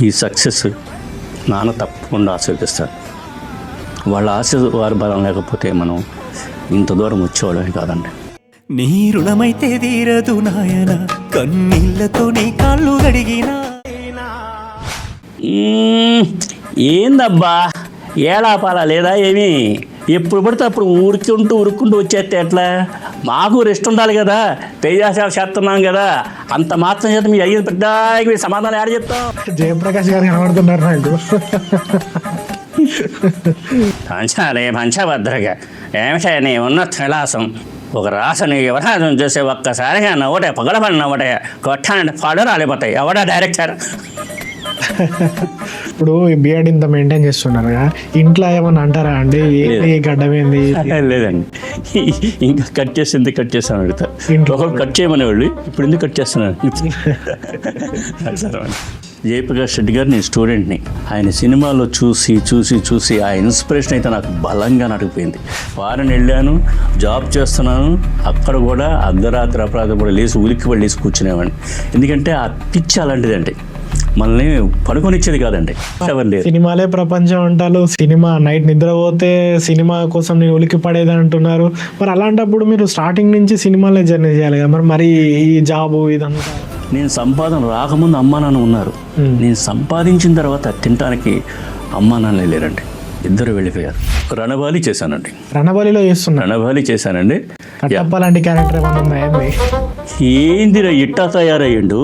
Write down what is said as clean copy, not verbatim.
ఈ సక్సెస్ నాన్న తప్పకుండా ఆశీర్దిస్తాడు. వాళ్ళ వారి బలం లేకపోతే మనం ఇంత దూరం వచ్చేవాళ్ళమే కాదండి. నీ రుణమైతే తీరదు నాయన, కన్నీళ్లతో నీ కాళ్ళు గడిగినా. ఏందబ్బా ఏడాపాలా లేదా ఏమి? ఎప్పుడు పడితే అప్పుడు ఉరుక్కుంటూ వచ్చేస్తే ఎట్లా? మాకు రెస్ట్ ఉండాలి కదా, తేజాసేవ చేస్తున్నాం కదా. అంత మాత్రం చేత మీ అయ్యేది పెద్ద సమాధానం ఏడ చెప్తాం? జయప్రకాష్ గారు కనబడుతున్నారు నాకు. పంచభద్రగా ఏమిటా నీ ఉన్న విలాసం? ఒక రాసని యువరాజం చూసి ఒక్కసారిగా నవ్వటే పగలబడి నవ్వటే కొట్టానంటే పళ్ళు రాలిపోతాయి. ఎవడా డైరెక్టర్? ఇప్పుడు బియర్డ్ ఇంత మెయింటైన్ చేస్తున్నారు కదా, ఇంట్లో ఏమన్నా అంటారా అండి? ఏంటి గడ్డమేంది? లేదండి, ఇంకా కట్ చేస్తాను అడుగుతా. ఒకరు కట్ చేయమనే వాళ్ళు, ఇప్పుడు ఎందుకు కట్ చేస్తున్నాను? జయప్రకాష్ రెడ్డి గారు నేను స్టూడెంట్ని. ఆయన సినిమాలో చూసి ఆ ఇన్స్పిరేషన్ అయితే నాకు బలంగా నడిగిపోయింది. ఫారెన్ వెళ్ళాను, జాబ్ చేస్తున్నాను. అక్కడ కూడా అర్ధరాత్రి అపరాధం కూడా ఉలిక్కి లేచి కూర్చునేవాడిని. ఎందుకంటే ఆ పిచ్చి అలాంటిదండి, మనల్ని పడుకొనిచ్చేది కాదండి. సినిమాలే ప్రపంచం అంటారు. సినిమా నైట్ నిద్రపోతే సినిమా కోసం నేను ఉలికి పడేది అంటున్నారు. మరి అలాంటప్పుడు మీరు స్టార్టింగ్ నుంచి సినిమాలే జర్నీ చేయాలి కదా. మరి ఈ జాబు ఇదంతా. నేను సంపాదన రాకముందు అమ్మా నాన్న ఉన్నారు. నేను సంపాదించిన తర్వాత తినడానికి అమ్మా నాన్న లేరండి, ఇద్దరు వెళ్ళిపోయారు. రణబాలి చేశానండి. రణబాలిలో చేస్తున్నా? రణబాలి చేశానండి. కట్టప్ప లాంటి క్యారెక్టర్ ఏమన్నా ఉన్నాయండి? ఏందిరా ఇట్టా తయారయ్యిండు?